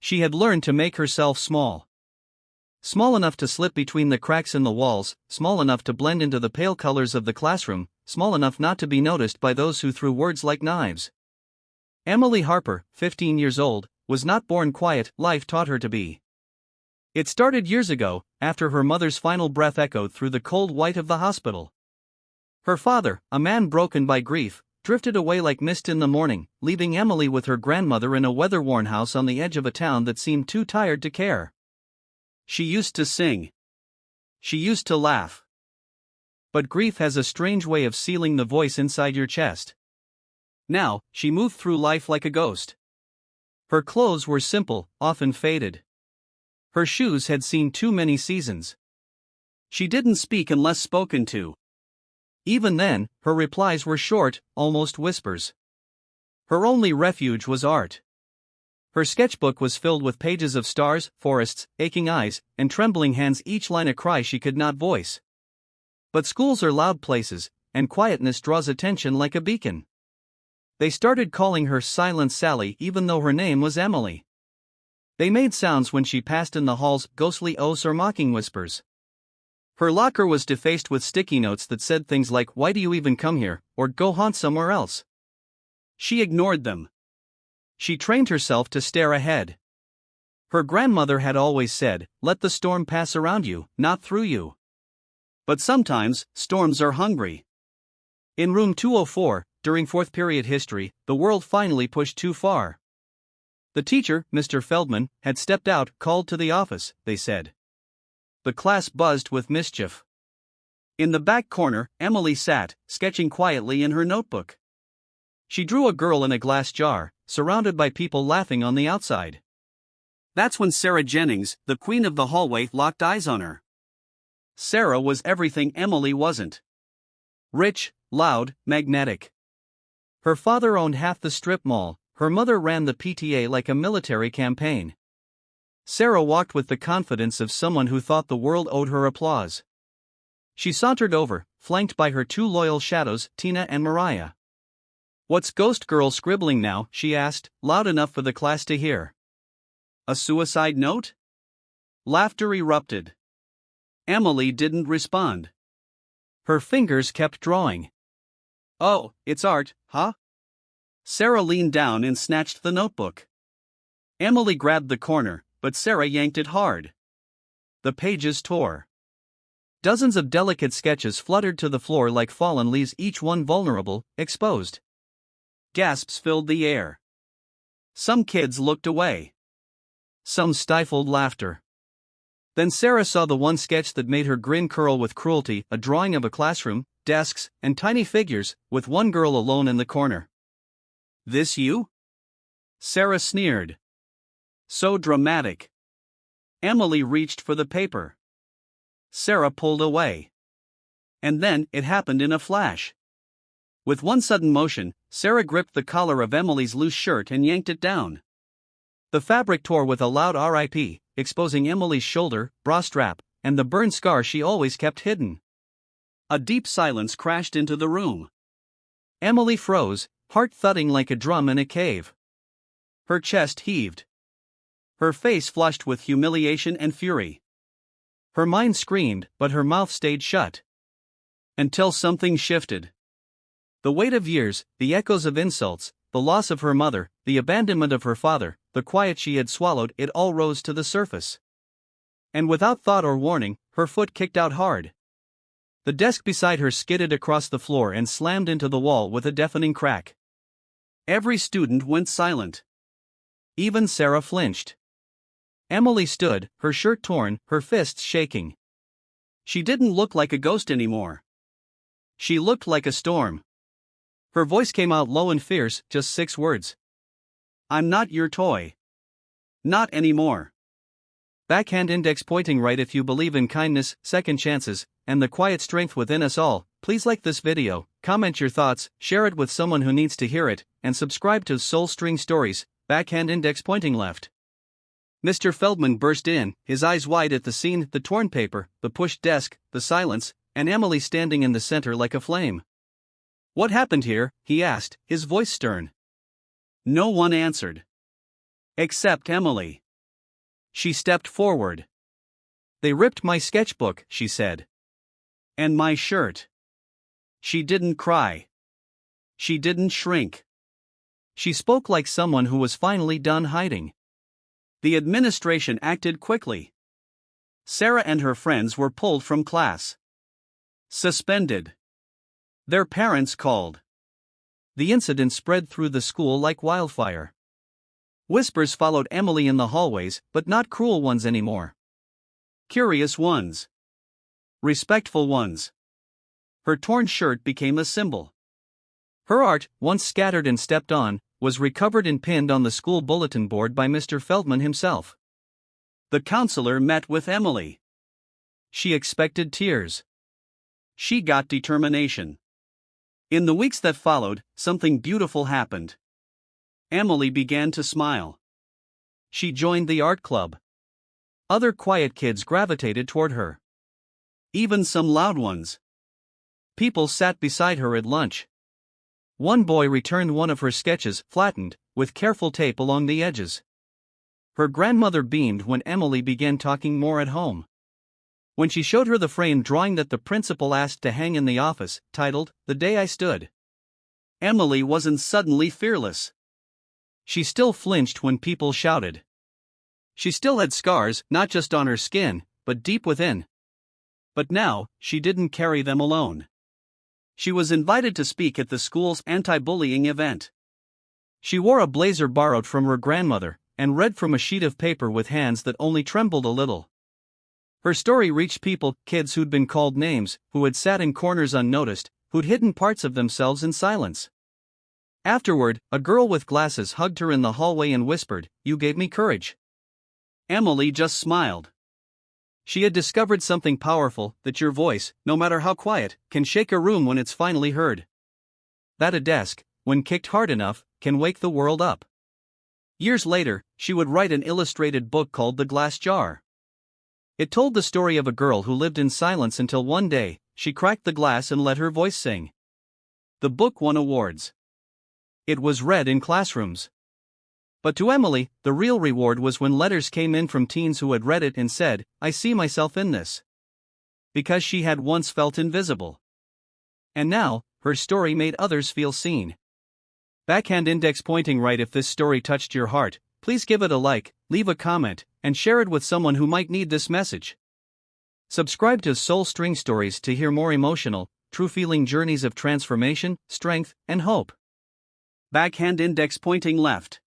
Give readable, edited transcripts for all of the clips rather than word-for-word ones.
She had learned to make herself small. Small enough to slip between the cracks in the walls, small enough to blend into the pale colors of the classroom, small enough not to be noticed by those who threw words like knives. Emily Harper, 15 years old, was not born quiet, life taught her to be. It started years ago, after her mother's final breath echoed through the cold white of the hospital. Her father, a man broken by grief, drifted away like mist in the morning, leaving Emily with her grandmother in a weather-worn house on the edge of a town that seemed too tired to care. She used to sing. She used to laugh. But grief has a strange way of sealing the voice inside your chest. Now, she moved through life like a ghost. Her clothes were simple, often faded. Her shoes had seen too many seasons. She didn't speak unless spoken to. Even then, her replies were short, almost whispers. Her only refuge was art. Her sketchbook was filled with pages of stars, forests, aching eyes, and trembling hands, each line a cry she could not voice. But schools are loud places, and quietness draws attention like a beacon. They started calling her Silent Sally even though her name was Emily. They made sounds when she passed in the halls, ghostly oaths or mocking whispers. Her locker was defaced with sticky notes that said things like, "Why do you even come here?" or "Go haunt somewhere else." She ignored them. She trained herself to stare ahead. Her grandmother had always said, "Let the storm pass around you, not through you." But sometimes, storms are hungry. In room 204, during fourth period history, the world finally pushed too far. The teacher, Mr. Feldman, had stepped out, called to the office, they said. The class buzzed with mischief. In the back corner, Emily sat, sketching quietly in her notebook. She drew a girl in a glass jar, surrounded by people laughing on the outside. That's when Sarah Jennings, the queen of the hallway, locked eyes on her. Sarah was everything Emily wasn't. Rich, loud, magnetic. Her father owned half the strip mall, her mother ran the PTA like a military campaign. Sarah walked with the confidence of someone who thought the world owed her applause. She sauntered over, flanked by her two loyal shadows, Tina and Mariah. "What's Ghost Girl scribbling now?" she asked, loud enough for the class to hear. "A suicide note?" Laughter erupted. Emily didn't respond. Her fingers kept drawing. "Oh, it's art, huh?" Sarah leaned down and snatched the notebook. Emily grabbed the corner, but Sarah yanked it hard. The pages tore. Dozens of delicate sketches fluttered to the floor like fallen leaves, each one vulnerable, exposed. Gasps filled the air. Some kids looked away. Some stifled laughter. Then Sarah saw the one sketch that made her grin curl with cruelty, a drawing of a classroom, desks, and tiny figures, with one girl alone in the corner. "This you?" Sarah sneered. "So dramatic." Emily reached for the paper. Sarah pulled away. And then, it happened in a flash. With one sudden motion, Sarah gripped the collar of Emily's loose shirt and yanked it down. The fabric tore with a loud RIP, exposing Emily's shoulder, bra strap, and the burn scar she always kept hidden. A deep silence crashed into the room. Emily froze, heart thudding like a drum in a cave. Her chest heaved. Her face flushed with humiliation and fury. Her mind screamed, but her mouth stayed shut. Until something shifted. The weight of years, the echoes of insults, the loss of her mother, the abandonment of her father, the quiet she had swallowed, it all rose to the surface. And without thought or warning, her foot kicked out hard. The desk beside her skidded across the floor and slammed into the wall with a deafening crack. Every student went silent. Even Sarah flinched. Emily stood, her shirt torn, her fists shaking. She didn't look like a ghost anymore. She looked like a storm. Her voice came out low and fierce, just 6 words. "I'm not your toy. Not anymore." Backhand index pointing right. If you believe in kindness, second chances, and the quiet strength within us all, please like this video, comment your thoughts, share it with someone who needs to hear it, and subscribe to Soul String Stories, backhand index pointing left. Mr. Feldman burst in, his eyes wide at the scene, the torn paper, the pushed desk, the silence, and Emily standing in the center like a flame. "What happened here?" he asked, his voice stern. No one answered. Except Emily. She stepped forward. They ripped my sketchbook, she said. And my shirt. She didn't cry. She didn't shrink. She spoke like someone who was finally done hiding. The administration acted quickly. Sarah and her friends were pulled from class. Suspended. Their parents called. The incident spread through the school like wildfire. Whispers followed Emily in the hallways, but not cruel ones anymore. Curious ones. Respectful ones. Her torn shirt became a symbol. Her art, once scattered and stepped on, was recovered and pinned on the school bulletin board by Mr. Feldman himself. The counselor met with Emily. She expected tears. She got determination. In the weeks that followed, something beautiful happened. Emily began to smile. She joined the art club. Other quiet kids gravitated toward her. Even some loud ones. People sat beside her at lunch. One boy returned one of her sketches, flattened, with careful tape along the edges. Her grandmother beamed when Emily began talking more at home. When she showed her the framed drawing that the principal asked to hang in the office, titled, "The Day I Stood," Emily wasn't suddenly fearless. She still flinched when people shouted. She still had scars, not just on her skin, but deep within. But now, she didn't carry them alone. She was invited to speak at the school's anti-bullying event. She wore a blazer borrowed from her grandmother, and read from a sheet of paper with hands that only trembled a little. Her story reached people, kids who'd been called names, who had sat in corners unnoticed, who'd hidden parts of themselves in silence. Afterward, a girl with glasses hugged her in the hallway and whispered, "You gave me courage." Emily just smiled. She had discovered something powerful, that your voice, no matter how quiet, can shake a room when it's finally heard. That a desk, when kicked hard enough, can wake the world up. Years later, she would write an illustrated book called The Glass Jar. It told the story of a girl who lived in silence until one day, she cracked the glass and let her voice sing. The book won awards. It was read in classrooms. But to Emily, the real reward was when letters came in from teens who had read it and said, "I see myself in this." Because she had once felt invisible. And now, her story made others feel seen. Backhand index pointing right. If this story touched your heart, please give it a like, leave a comment, and share it with someone who might need this message. Subscribe to Soul String Stories to hear more emotional, true-feeling journeys of transformation, strength, and hope. Backhand index pointing left.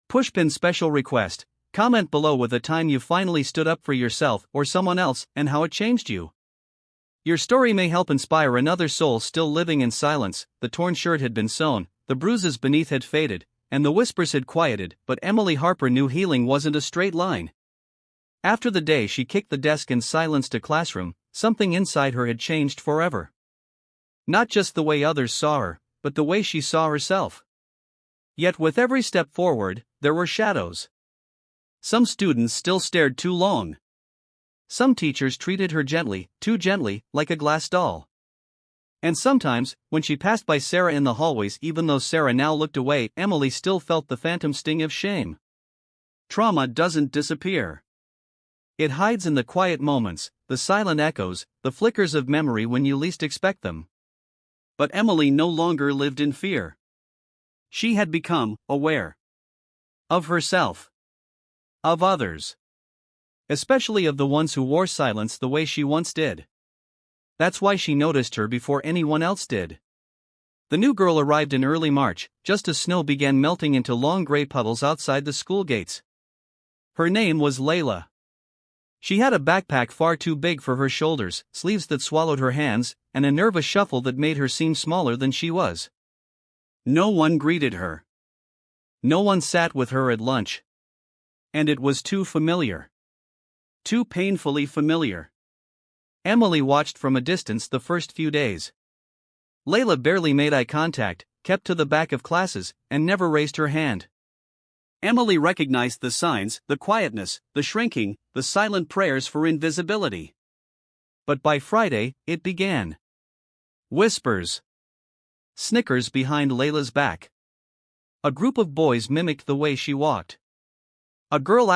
Pushpin special request: comment below with a time you finally stood up for yourself or someone else and how it changed you. Your story may help inspire another soul still living in silence. The torn shirt had been sewn, the bruises beneath had faded, and the whispers had quieted, but Emily Harper knew healing wasn't a straight line. After the day she kicked the desk and silenced a classroom, something inside her had changed forever. Not just the way others saw her, but the way she saw herself. Yet with every step forward, there were shadows. Some students still stared too long. Some teachers treated her gently, too gently, like a glass doll. And sometimes, when she passed by Sarah in the hallways, even though Sarah now looked away, Emily still felt the phantom sting of shame. Trauma doesn't disappear. It hides in the quiet moments, the silent echoes, the flickers of memory when you least expect them. But Emily no longer lived in fear. She had become aware of herself, of others, especially of the ones who wore silence the way she once did. That's why she noticed her before anyone else did. The new girl arrived in early March, just as snow began melting into long gray puddles outside the school gates. Her name was Layla. She had a backpack far too big for her shoulders, sleeves that swallowed her hands, and a nervous shuffle that made her seem smaller than she was. No one greeted her. No one sat with her at lunch. And it was too familiar. Too painfully familiar. Emily watched from a distance the first few days. Layla barely made eye contact, kept to the back of classes, and never raised her hand. Emily recognized the signs, the quietness, the shrinking, the silent prayers for invisibility. But by Friday, it began. Whispers. Snickers behind Layla's back. A group of boys mimicked the way she walked. A girl